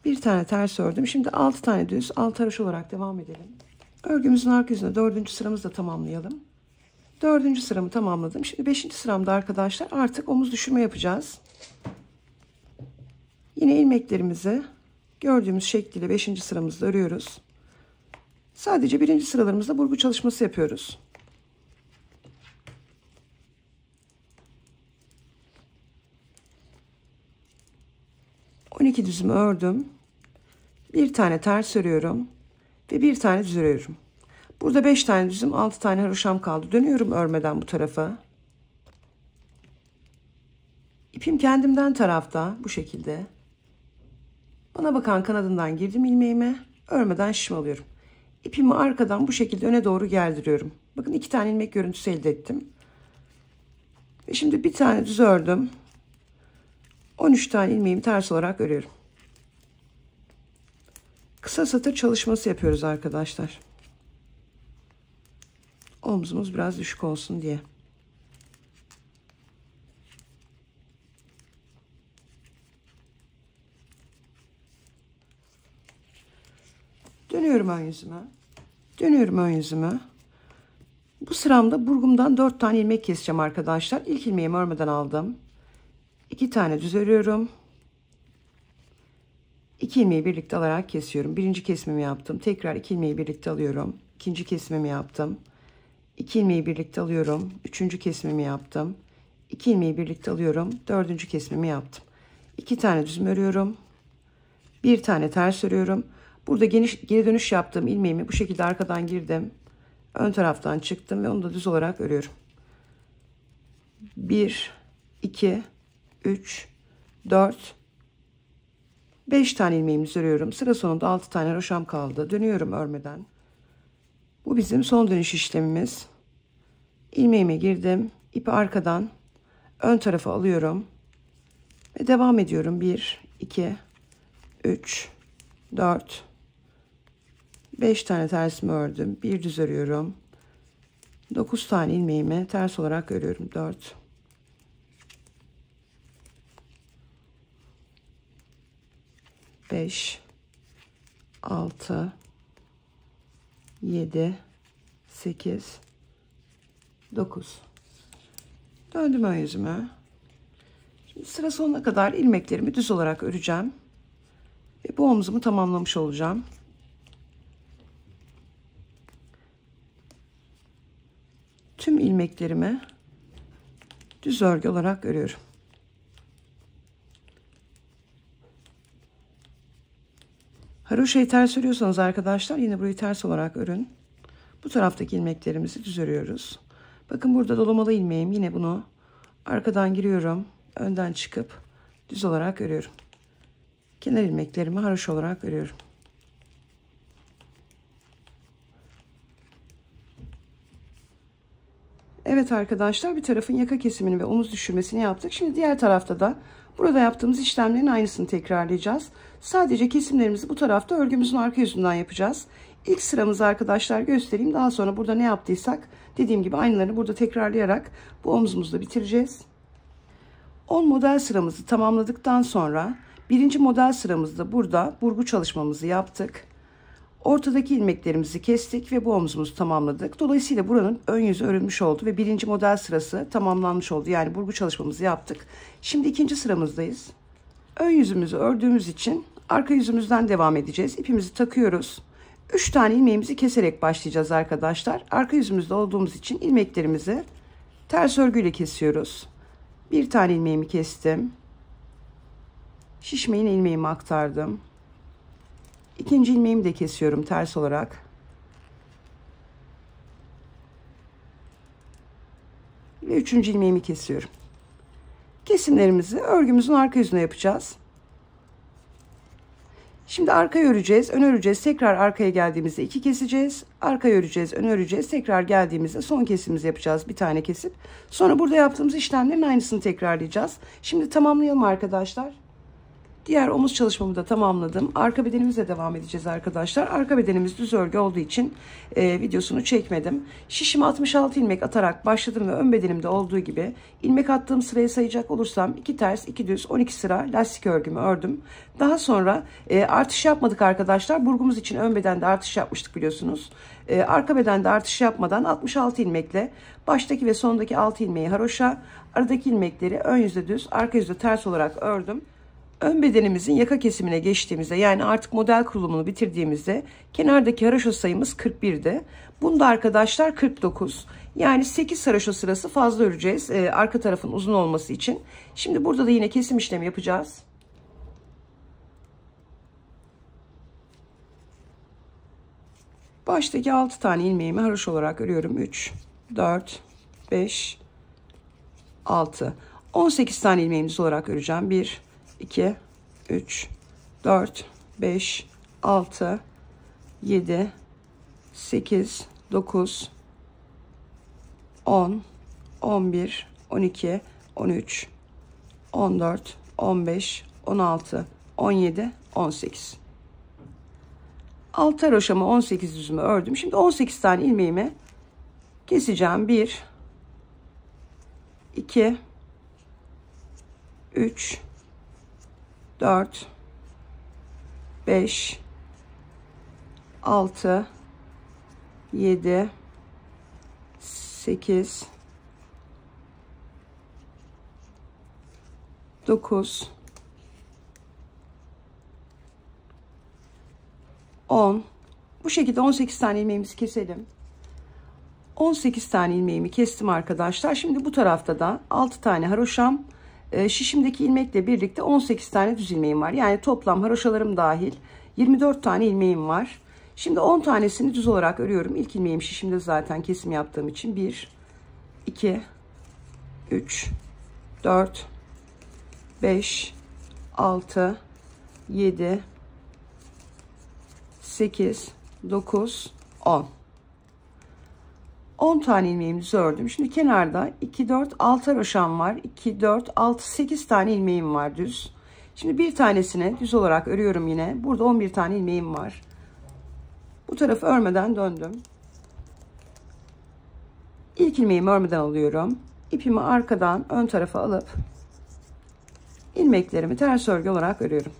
Bir tane ters ördüm. Şimdi 6 tane düz, 6 haroşa olarak devam edelim. Örgümüzün arka yüzünde 4. sıramızı da tamamlayalım. 4. sıramı tamamladım. Şimdi 5. sıramda arkadaşlar artık omuz düşürme yapacağız. Yine ilmeklerimizi gördüğümüz şekliyle 5. sıramızda örüyoruz. Sadece 1. sıralarımızda burgu çalışması yapıyoruz. ...12 düzümü ördüm. Bir tane ters örüyorum. Ve bir tane düz örüyorum. Burada 5 tane düzüm, 6 tane haroşam kaldı. Dönüyorum örmeden bu tarafa. İpim kendimden tarafta bu şekilde. Bana bakan kanadından girdim ilmeğime. Örmeden şişim alıyorum. İpimi arkadan bu şekilde öne doğru gerdiriyorum. Bakın 2 tane ilmek görüntüsü elde ettim. Ve şimdi bir tane düz ördüm. 13 tane ilmeğimi ters olarak örüyorum. Kısa satır çalışması yapıyoruz arkadaşlar. Omzumuz biraz düşük olsun diye. Dönüyorum ön yüzüme. Dönüyorum ön yüzüme. Bu sıramda burgumdan 4 tane ilmek keseceğim arkadaşlar. İlk ilmeğimi örmeden aldım. 2 tane düz örüyorum. 2 ilmeği birlikte alarak kesiyorum. Birinci kesimimi yaptım. Tekrar 2 ilmeği birlikte alıyorum. İkinci kesimimi yaptım. 2 ilmeği birlikte alıyorum. Üçüncü kesimimi yaptım. 2 ilmeği birlikte alıyorum. Dördüncü kesimimi yaptım. 2 tane düz örüyorum. 1 tane ters örüyorum. Burada geri dönüş yaptığım ilmeğimi bu şekilde arkadan girdim. Ön taraftan çıktım ve onu da düz olarak örüyorum. 1, 2, 3, 4, 5 tane ilmeğimizi örüyorum. Sıra sonunda 6 tane roşam kaldı. Dönüyorum örmeden. Bu bizim son dönüş işlemimiz. İlmeğime girdim. İpi arkadan ön tarafa alıyorum. Ve devam ediyorum. 1, 2, 3, 4, 5 tane tersimi ördüm. Bir düz örüyorum. 9 tane ilmeğimi ters olarak örüyorum. 4, 5, 6, 7, 8, 9. Döndüm ön yüzüme. Şimdi sıra sonuna kadar ilmeklerimi düz olarak öreceğim. Ve bu omzumu tamamlamış olacağım. Tüm ilmeklerimi düz örgü olarak örüyorum. Haroşayı ters örüyorsanız arkadaşlar yine burayı ters olarak örün. Bu taraftaki ilmeklerimizi düz örüyoruz. Bakın burada dolamalı ilmeğim. Yine bunu arkadan giriyorum. Önden çıkıp düz olarak örüyorum. Kenar ilmeklerimi haroşa olarak örüyorum. Evet arkadaşlar, bir tarafın yaka kesimini ve omuz düşürmesini yaptık. Şimdi diğer tarafta da burada yaptığımız işlemlerin aynısını tekrarlayacağız. Sadece kesimlerimizi bu tarafta örgümüzün arka yüzünden yapacağız. İlk sıramızı arkadaşlar göstereyim. Daha sonra burada ne yaptıysak dediğim gibi aynılarını burada tekrarlayarak bu omzumuzu da bitireceğiz. 10 model sıramızı tamamladıktan sonra birinci model sıramızda burada burgu çalışmamızı yaptık. Ortadaki ilmeklerimizi kestik ve bu omzumuzu tamamladık. Dolayısıyla buranın ön yüzü örülmüş oldu ve birinci model sırası tamamlanmış oldu. Yani burgu çalışmamızı yaptık. Şimdi ikinci sıramızdayız. Ön yüzümüzü ördüğümüz için arka yüzümüzden devam edeceğiz. İpimizi takıyoruz. 3 tane ilmeğimizi keserek başlayacağız arkadaşlar. Arka yüzümüzde olduğumuz için ilmeklerimizi ters örgüyle kesiyoruz. Bir tane ilmeğimi kestim. Şişme yine ilmeğimi aktardım. İkinci ilmeğimi de kesiyorum ters olarak. Ve üçüncü ilmeğimi kesiyorum. Kesimlerimizi örgümüzün arka yüzüne yapacağız. Şimdi arkaya öreceğiz, ön öreceğiz. Tekrar arkaya geldiğimizde 2 keseceğiz. Arkaya öreceğiz, ön öreceğiz. Tekrar geldiğimizde son kesimimizi yapacağız. Bir tane kesip. Sonra burada yaptığımız işlemlerin aynısını tekrarlayacağız. Şimdi tamamlayalım arkadaşlar. Diğer omuz çalışmamı da tamamladım. Arka bedenimizle devam edeceğiz arkadaşlar. Arka bedenimiz düz örgü olduğu için videosunu çekmedim. Şişime 66 ilmek atarak başladım ve ön bedenimde olduğu gibi ilmek attığım sırayı sayacak olursam 2 ters 2 düz 12 sıra lastik örgümü ördüm. Daha sonra artış yapmadık arkadaşlar. Burgumuz için ön bedende artış yapmıştık biliyorsunuz. Arka bedende artış yapmadan 66 ilmekle baştaki ve sondaki 6 ilmeği haroşa, aradaki ilmekleri ön yüzde düz, arka yüzde ters olarak ördüm. Ön bedenimizin yaka kesimine geçtiğimizde, yani artık model kurulumunu bitirdiğimizde kenardaki haroşa sayımız 41'di. Bunda arkadaşlar 49. Yani 8 haroşa sırası fazla öreceğiz arka tarafın uzun olması için. Şimdi burada da yine kesim işlemi yapacağız. Baştaki 6 tane ilmeğimi haroşa olarak örüyorum. 3, 4, 5, 6. 18 tane ilmeğimiz olarak öreceğim. 1, 2, 3, 4, 5, 6, 7, 8, 9, 10, 11, 12, 13, 14, 15, 16, 17, 18. 6 haroşamı 18 düzümü ördüm. Şimdi 18 tane ilmeğimi keseceğim. 1, 2, 3, 4, 5, 6, 7, 8, 9, 10. Bu şekilde 18 tane ilmeğimizi keselim. 18 tane ilmeğimi kestim arkadaşlar. Şimdi bu tarafta da 6 tane haroşam, şişimdeki ilmekle birlikte 18 tane düz ilmeğim var. Yani toplam haroşalarım dahil 24 tane ilmeğim var. Şimdi 10 tanesini düz olarak örüyorum. İlk ilmeğim şişimde zaten kesim yaptığım için 1, 2, 3, 4, 5, 6, 7, 8, 9, 10. 10 tane ilmeğimizi ördüm. Şimdi kenarda 2, 4, 6 haroşam var. 2, 4, 6, 8 tane ilmeğim var düz. Şimdi bir tanesini düz olarak örüyorum yine. Burada 11 tane ilmeğim var. Bu tarafı örmeden döndüm. İlk ilmeğimi örmeden alıyorum. İpimi arkadan ön tarafa alıp ilmeklerimi ters örgü olarak örüyorum.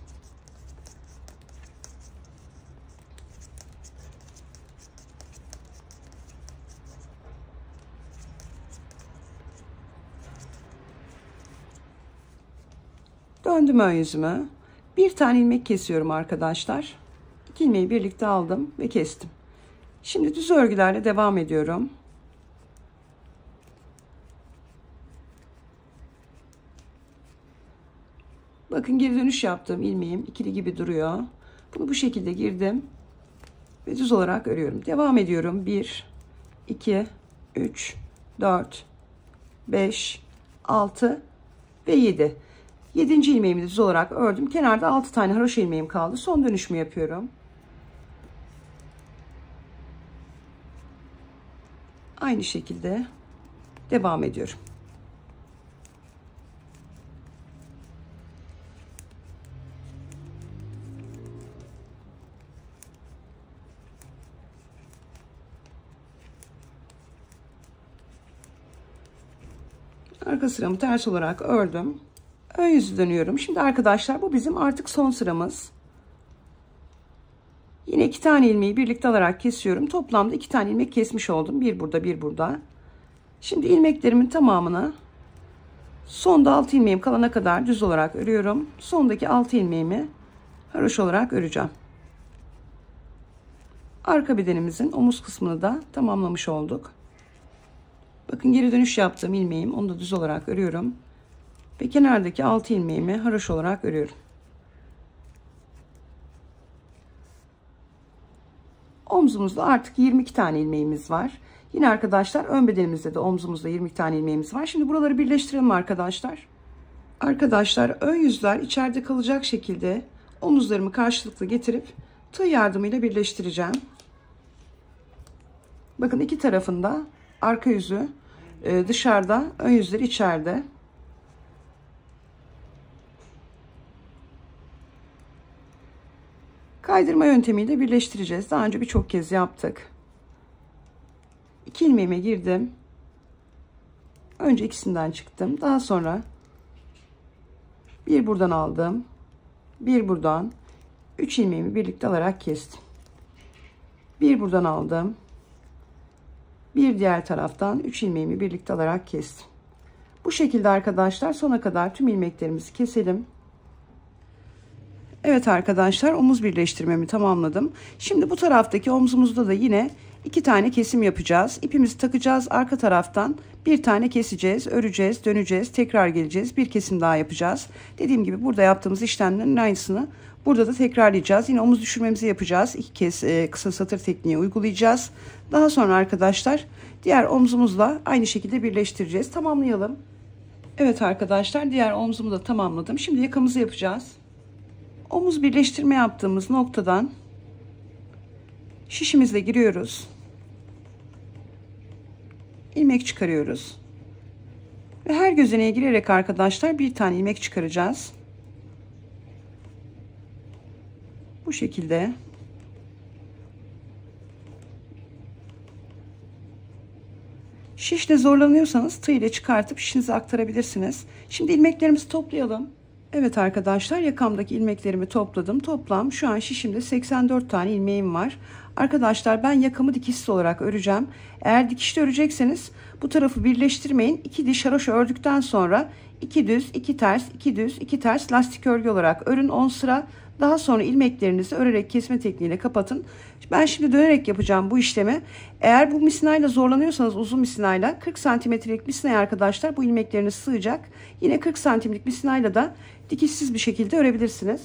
Döndüm ön yüzümü. Bir tane ilmek kesiyorum arkadaşlar. 2 ilmeği birlikte aldım ve kestim. Şimdi düz örgülerle devam ediyorum. Bakın geri dönüş yaptığım ilmeğim ikili gibi duruyor. Bunu bu şekilde girdim ve düz olarak örüyorum. Devam ediyorum. 1, 2, 3, 4, 5, 6 ve 7. 7. ilmeğimi düz olarak ördüm. Kenarda 6 tane haroşa ilmeğim kaldı. Son dönüşümü yapıyorum. Aynı şekilde devam ediyorum. Arka sıramı ters olarak ördüm. Ön yüzü dönüyorum. Şimdi arkadaşlar bu bizim artık son sıramız. Yine 2 tane ilmeği birlikte alarak kesiyorum. Toplamda 2 tane ilmek kesmiş oldum. Bir burada, bir burada. Şimdi ilmeklerimin tamamını sonda 6 ilmeğim kalana kadar düz olarak örüyorum. Sondaki 6 ilmeğimi haroşa olarak öreceğim. Arka bedenimizin omuz kısmını da tamamlamış olduk. Bakın geri dönüş yaptığım ilmeğim, onu da düz olarak örüyorum. Ve kenardaki 6 ilmeğimi haroşa olarak örüyorum. Omzumuzda artık 22 tane ilmeğimiz var. Yine arkadaşlar ön bedenimizde de omzumuzda 22 tane ilmeğimiz var. Şimdi buraları birleştirelim arkadaşlar. Arkadaşlar ön yüzler içeride kalacak şekilde omuzlarımı karşılıklı getirip tığ yardımıyla birleştireceğim. Bakın iki tarafında arka yüzü dışarıda, ön yüzleri içeride. Kaydırma yöntemiyle birleştireceğiz. Daha önce birçok kez yaptık. 2 ilmeğime girdim. Önce ikisinden çıktım. Daha sonra bir buradan aldım. Bir buradan 3 ilmeğimi birlikte alarak kestim. Bir buradan aldım. Bir diğer taraftan 3 ilmeğimi birlikte alarak kestim. Bu şekilde arkadaşlar sona kadar tüm ilmeklerimizi keselim. Evet arkadaşlar, omuz birleştirmemi tamamladım. Şimdi bu taraftaki omzumuzda da yine 2 tane kesim yapacağız. İpimizi takacağız. Arka taraftan bir tane keseceğiz, öreceğiz, döneceğiz, tekrar geleceğiz. Bir kesim daha yapacağız. Dediğim gibi burada yaptığımız işlemlerin aynısını burada da tekrarlayacağız. Yine omuz düşürmemizi yapacağız. 2 kez kısa satır tekniği uygulayacağız. Daha sonra arkadaşlar diğer omzumuzla aynı şekilde birleştireceğiz. Tamamlayalım. Evet arkadaşlar, diğer omzumu da tamamladım. Şimdi yakamızı yapacağız. Omuz birleştirme yaptığımız noktadan Şişimizle giriyoruz. İlmek çıkarıyoruz. Ve her gözeneğe girerek arkadaşlar bir tane ilmek çıkaracağız. Bu şekilde. Şişle zorlanıyorsanız tığ ile çıkartıp şişinize aktarabilirsiniz. Şimdi ilmeklerimizi toplayalım. Evet arkadaşlar, yakamdaki ilmeklerimi topladım. Toplam şu an şişimde 84 tane ilmeğim var. Arkadaşlar ben yakamı dikişsiz olarak öreceğim. Eğer dikişli örecekseniz bu tarafı birleştirmeyin. 2 diş haroşa ördükten sonra 2 düz, 2 ters, 2 düz, 2 ters lastik örgü olarak örün 10 sıra. Daha sonra ilmeklerinizi örerek kesme tekniğiyle kapatın. Ben şimdi dönerek yapacağım bu işlemi. Eğer bu misinayla zorlanıyorsanız uzun misinayla 40 santimetrelik misinay arkadaşlar bu ilmekleriniz sığacak. Yine 40 santimlik misinayla da dikişsiz bir şekilde örebilirsiniz.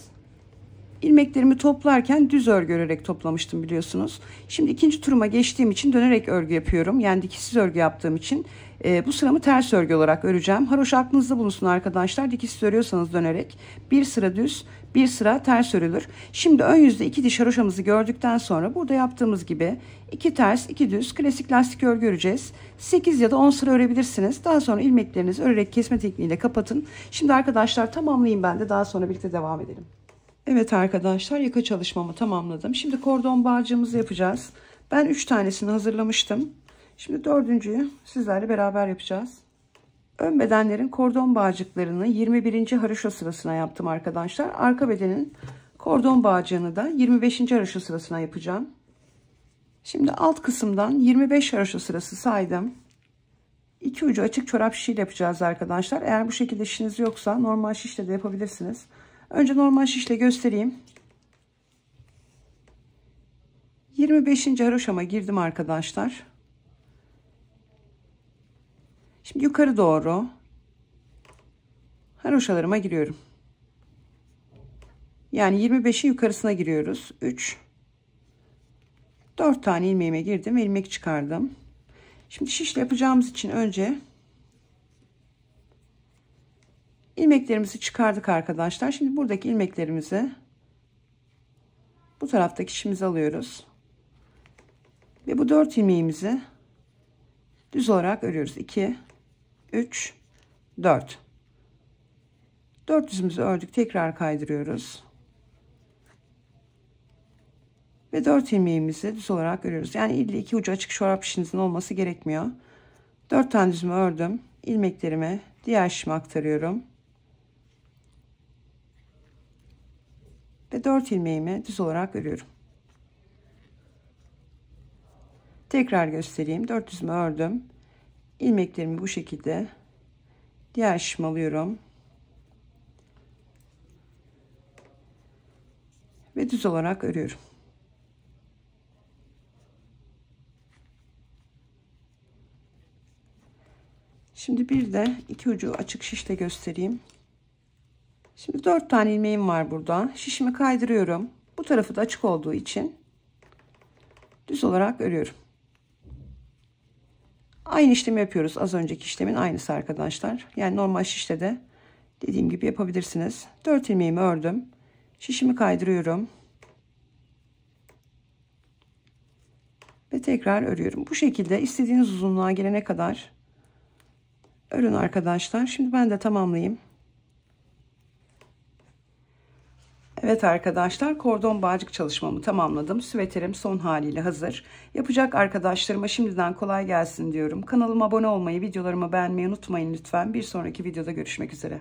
İlmeklerimi toplarken düz örgü örerek toplamıştım biliyorsunuz. Şimdi ikinci turuma geçtiğim için dönerek örgü yapıyorum. Yani dikişsiz örgü yaptığım için bu sıramı ters örgü olarak öreceğim. Haroşa aklınızda bulunsun arkadaşlar. Dikişsiz örüyorsanız dönerek bir sıra düz, bir sıra ters örülür. Şimdi ön yüzde 2 diş haroşamızı gördükten sonra burada yaptığımız gibi 2 ters, 2 düz klasik lastik örgü öreceğiz. 8 ya da 10 sıra örebilirsiniz. Daha sonra ilmeklerinizi örerek kesme tekniğiyle kapatın. Şimdi arkadaşlar tamamlayayım, ben de daha sonra birlikte devam edelim. Evet arkadaşlar, yaka çalışmamı tamamladım. Şimdi kordon bağcığımızı yapacağız. Ben 3 tanesini hazırlamıştım. Şimdi dördüncüyü sizlerle beraber yapacağız. Ön bedenlerin kordon bağcıklarını 21. haroşa sırasına yaptım arkadaşlar. Arka bedenin kordon bağcığını da 25. haroşa sırasına yapacağım. Şimdi alt kısımdan 25 haroşa sırası saydım. 2 ucu açık çorap şişiyle yapacağız arkadaşlar. Eğer bu şekilde şişiniz yoksa normal şişle de yapabilirsiniz. Önce normal şişle göstereyim. 25. haroşama girdim arkadaşlar. Şimdi yukarı doğru haroşalarıma giriyorum. Yani 25'in yukarısına giriyoruz. 3 4 tane ilmeğime girdim ve ilmek çıkardım. Şimdi şişle yapacağımız için önce ilmeklerimizi çıkardık arkadaşlar. Şimdi buradaki ilmeklerimizi bu taraftaki şişimize alıyoruz. Ve bu 4 ilmeğimizi düz olarak örüyoruz. 2 3 4 4 düzümüzü ördük, tekrar kaydırıyoruz ve 4 ilmeğimizi düz olarak örüyoruz. Yani illa 2 ucu açık çorap şişinizin olması gerekmiyor. 4 tane düzümü ördüm, ilmeklerimi diğer şişime aktarıyorum ve 4 ilmeğimi düz olarak örüyorum. Tekrar göstereyim. 4 düzümü ördüm, ilmeklerimi bu şekilde diğer şişime alıyorum ve düz olarak örüyorum. Şimdi bir de 2 ucu açık şişle göstereyim. Şimdi 4 tane ilmeğim var burada. Şişimi kaydırıyorum. Bu tarafı da açık olduğu için düz olarak örüyorum. Aynı işlemi yapıyoruz. Az önceki işlemin aynısı arkadaşlar. Yani normal şişle de dediğim gibi yapabilirsiniz. 4 ilmeğimi ördüm. Şişimi kaydırıyorum. Ve tekrar örüyorum. Bu şekilde istediğiniz uzunluğa gelene kadar örün arkadaşlar. Şimdi ben de tamamlayayım. Evet arkadaşlar, kordon bağcık çalışmamı tamamladım. Süveterim son haliyle hazır. Yapacak arkadaşlarıma şimdiden kolay gelsin diyorum. Kanalıma abone olmayı, videolarımı beğenmeyi unutmayın lütfen. Bir sonraki videoda görüşmek üzere.